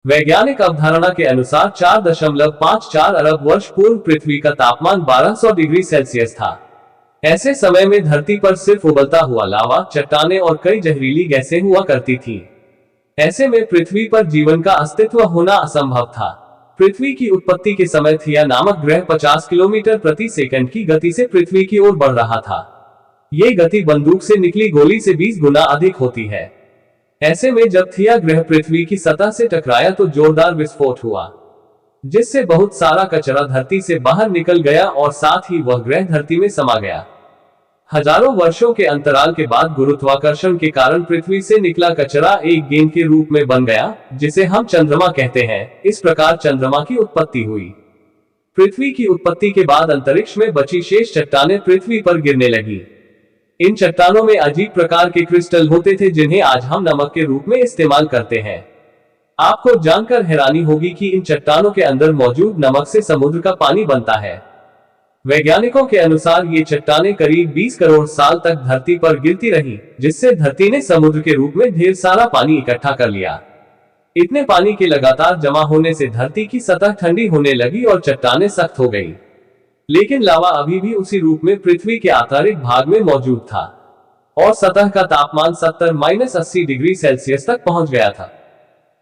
वैज्ञानिक अवधारणा के अनुसार 4.54 अरब वर्ष पूर्व पृथ्वी का तापमान 1200 डिग्री सेल्सियस था। ऐसे समय में धरती पर सिर्फ उबलता हुआ लावा, चट्टानें और कई जहरीली गैसें हुआ करती थीं। ऐसे में पृथ्वी पर जीवन का अस्तित्व होना असंभव था। पृथ्वी की उत्पत्ति के समय थिया नामक ग्रह 50 किलोमीटर प्रति सेकंड की गति से पृथ्वी की ओर बढ़ रहा था। ये गति बंदूक से निकली गोली से 20 गुना अधिक होती है। ऐसे में जब थिया ग्रह पृथ्वी की सतह से टकराया तो जोरदार विस्फोट हुआ, जिससे बहुत सारा कचरा धरती से बाहर निकल गया और साथ ही वह ग्रह धरती में समा गया। हजारों वर्षों के अंतराल के बाद गुरुत्वाकर्षण के कारण पृथ्वी से निकला कचरा एक गेंद के रूप में बन गया, जिसे हम चंद्रमा कहते हैं। इस प्रकार चंद्रमा की उत्पत्ति हुई। पृथ्वी की उत्पत्ति के बाद अंतरिक्ष में बची शेष चट्टानें पृथ्वी पर गिरने लगी। इन चट्टानों में अजीब प्रकार के क्रिस्टल होते थे, जिन्हें आज हम नमक के रूप में इस्तेमाल करते हैं। आपको जानकर हैरानी होगी कि इन चट्टानों के अंदर मौजूद नमक से समुद्र का पानी बनता है। वैज्ञानिकों के अनुसार ये चट्टानें करीब 20 करोड़ साल तक धरती पर गिरती रही, जिससे धरती ने समुद्र के रूप में ढेर सारा पानी इकट्ठा कर लिया। इतने पानी के लगातार जमा होने से धरती की सतह ठंडी होने लगी और चट्टानें सख्त हो गई। लेकिन लावा अभी भी उसी रूप में पृथ्वी के आंतरिक भाग में मौजूद था और सतह का तापमान 70-80 डिग्री सेल्सियस तक पहुंच गया था।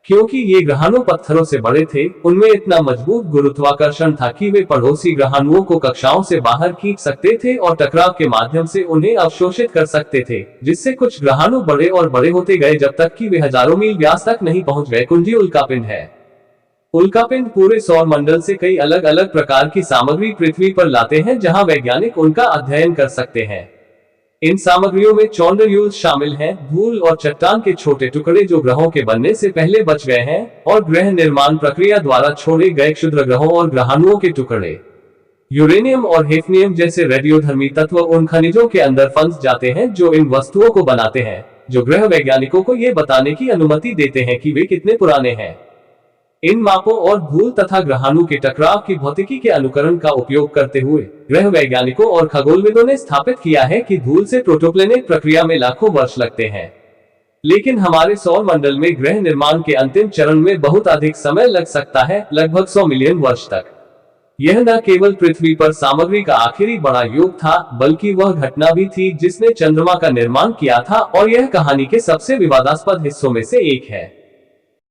क्योंकि ये ग्रहाणु पत्थरों से बड़े थे, उनमें इतना मजबूत गुरुत्वाकर्षण था कि वे पड़ोसी ग्रहाणुओं को कक्षाओं से बाहर खींच सकते थे और टकराव के माध्यम से उन्हें अवशोषित कर सकते थे, जिससे कुछ ग्रहाणु बड़े और बड़े होते गए जब तक कि वे हजारों मील व्यास तक नहीं पहुंच गए। कुंजी उल्कापिंड है। उल्कापिंड पूरे सौर मंडल से कई अलग अलग प्रकार की सामग्री पृथ्वी पर लाते हैं, जहां वैज्ञानिक उनका अध्ययन कर सकते हैं। इन सामग्रियों में चौंडरयूल शामिल हैं, धूल और चट्टान के छोटे टुकड़े जो ग्रहों के बनने से पहले बच गए हैं, और ग्रह निर्माण प्रक्रिया द्वारा छोड़े गए क्षुद्र ग्रहों और ग्रहाणुओं के टुकड़े। यूरेनियम और हेफनियम जैसे रेडियोधर्मी तत्व उन खनिजों के अंदर फंस जाते हैं जो इन वस्तुओं को बनाते हैं, जो ग्रह वैज्ञानिकों को ये बताने की अनुमति देते हैं कि वे कितने पुराने हैं। इन मापों और धूल तथा ग्रहाणु के टकराव की भौतिकी के अनुकरण का उपयोग करते हुए ग्रह वैज्ञानिकों और खगोलविदों ने स्थापित किया है कि धूल से प्रोटोप्लेनेट प्रक्रिया में लाखों वर्ष लगते हैं, लेकिन हमारे सौर मंडल में ग्रह निर्माण के अंतिम चरण में बहुत अधिक समय लग सकता है, लगभग 100 मिलियन वर्ष तक। यह न केवल पृथ्वी पर सामग्री का आखिरी बड़ा योग था, बल्कि वह घटना भी थी जिसने चंद्रमा का निर्माण किया था, और यह कहानी के सबसे विवादास्पद हिस्सों में से एक है।